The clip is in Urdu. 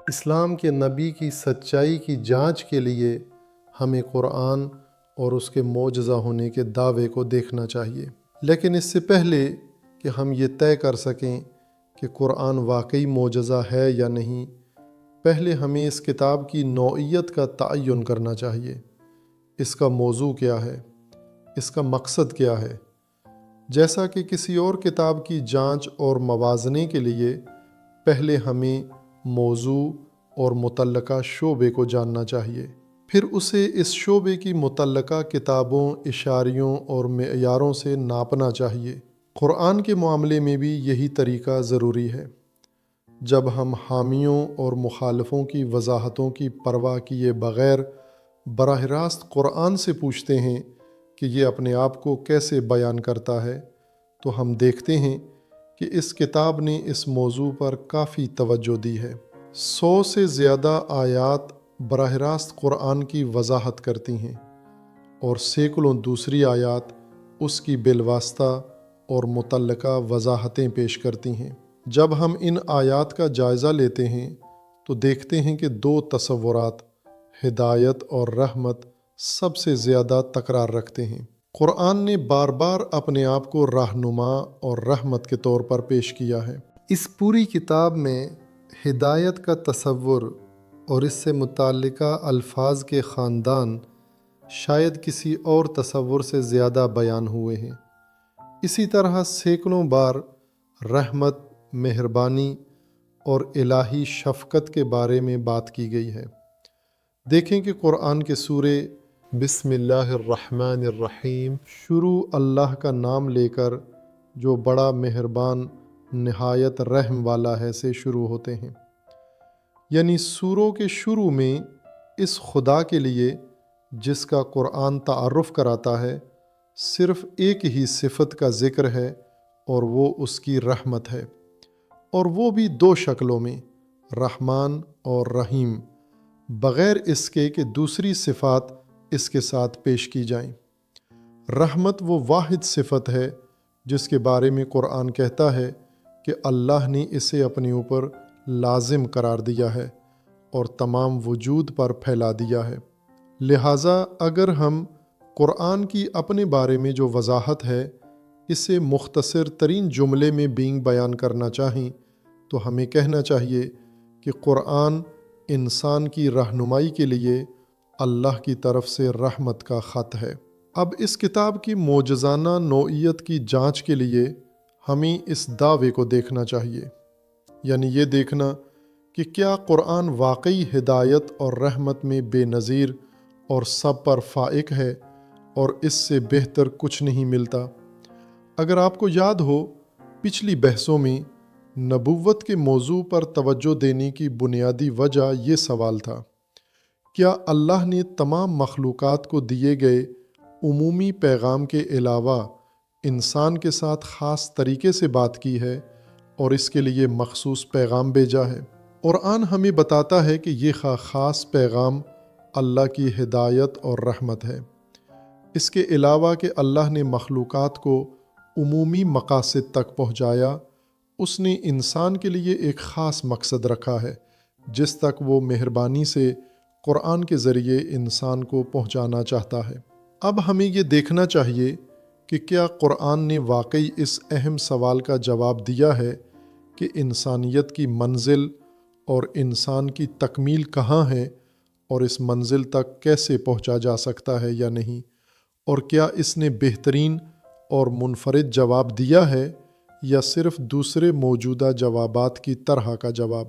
اسلام کے نبی کی سچائی کی جانچ کے لیے ہمیں قرآن اور اس کے معجزہ ہونے کے دعوے کو دیکھنا چاہیے، لیکن اس سے پہلے کہ ہم یہ طے کر سکیں کہ قرآن واقعی معجزہ ہے یا نہیں، پہلے ہمیں اس کتاب کی نوعیت کا تعین کرنا چاہیے۔ اس کا موضوع کیا ہے؟ اس کا مقصد کیا ہے؟ جیسا کہ کسی اور کتاب کی جانچ اور موازنے کے لیے پہلے ہمیں موضوع اور متعلقہ شعبے کو جاننا چاہیے، پھر اسے اس شعبے کی متعلقہ کتابوں، اشاریوں اور معیاروں سے ناپنا چاہیے۔ قرآن کے معاملے میں بھی یہی طریقہ ضروری ہے۔ جب ہم حامیوں اور مخالفوں کی وضاحتوں کی پرواہ کیے بغیر براہ راست قرآن سے پوچھتے ہیں کہ یہ اپنے آپ کو کیسے بیان کرتا ہے، تو ہم دیکھتے ہیں کہ اس کتاب نے اس موضوع پر کافی توجہ دی ہے۔ 100 سے زیادہ آیات براہ راست قرآن کی وضاحت کرتی ہیں اور سینکڑوں دوسری آیات اس کی بالواسطہ اور متعلقہ وضاحتیں پیش کرتی ہیں۔ جب ہم ان آیات کا جائزہ لیتے ہیں تو دیکھتے ہیں کہ 2 تصورات، ہدایت اور رحمت، سب سے زیادہ تکرار رکھتے ہیں۔ قرآن نے بار بار اپنے آپ کو رہنما اور رحمت کے طور پر پیش کیا ہے۔ اس پوری کتاب میں ہدایت کا تصور اور اس سے متعلقہ الفاظ کے خاندان شاید کسی اور تصور سے زیادہ بیان ہوئے ہیں۔ اسی طرح سینکڑوں بار رحمت، مہربانی اور الہی شفقت کے بارے میں بات کی گئی ہے۔ دیکھیں کہ قرآن کے سورے بسم اللہ الرحمن الرحیم شروع اللہ کا نام لے کر جو بڑا مہربان نہایت رحم والا ہے سے شروع ہوتے ہیں، یعنی سوروں کے شروع میں اس خدا کے لیے جس کا قرآن تعارف کراتا ہے صرف ایک ہی صفت کا ذکر ہے اور وہ اس کی رحمت ہے، اور وہ بھی 2 شکلوں میں، رحمان اور رحیم، بغیر اس کے کہ دوسری صفات اس کے ساتھ پیش کی جائیں۔ رحمت وہ واحد صفت ہے جس کے بارے میں قرآن کہتا ہے کہ اللہ نے اسے اپنے اوپر لازم قرار دیا ہے اور تمام وجود پر پھیلا دیا ہے۔ لہٰذا اگر ہم قرآن کی اپنے بارے میں جو وضاحت ہے اسے مختصر ترین جملے میں بیان کرنا چاہیں تو ہمیں کہنا چاہیے کہ قرآن انسان کی رہنمائی کے لیے اللہ کی طرف سے رحمت کا خط ہے۔ اب اس کتاب کی معجزانہ نوعیت کی جانچ کے لیے ہمیں اس دعوے کو دیکھنا چاہیے، یعنی یہ دیکھنا کہ کیا قرآن واقعی ہدایت اور رحمت میں بے نظیر اور سب پر فائق ہے اور اس سے بہتر کچھ نہیں ملتا۔ اگر آپ کو یاد ہو، پچھلی بحثوں میں نبوت کے موضوع پر توجہ دینے کی بنیادی وجہ یہ سوال تھا، کیا اللہ نے تمام مخلوقات کو دیے گئے عمومی پیغام کے علاوہ انسان کے ساتھ خاص طریقے سے بات کی ہے اور اس کے لیے مخصوص پیغام بھیجا ہے؟ قرآن ہمیں بتاتا ہے کہ یہ خاص پیغام اللہ کی ہدایت اور رحمت ہے۔ اس کے علاوہ کہ اللہ نے مخلوقات کو عمومی مقاصد تک پہنچایا، اس نے انسان کے لیے ایک خاص مقصد رکھا ہے جس تک وہ مہربانی سے قرآن کے ذریعے انسان کو پہنچانا چاہتا ہے۔ اب ہمیں یہ دیکھنا چاہیے کہ کیا قرآن نے واقعی اس اہم سوال کا جواب دیا ہے کہ انسانیت کی منزل اور انسان کی تکمیل کہاں ہے اور اس منزل تک کیسے پہنچا جا سکتا ہے یا نہیں، اور کیا اس نے بہترین اور منفرد جواب دیا ہے یا صرف دوسرے موجودہ جوابات کی طرح کا جواب؟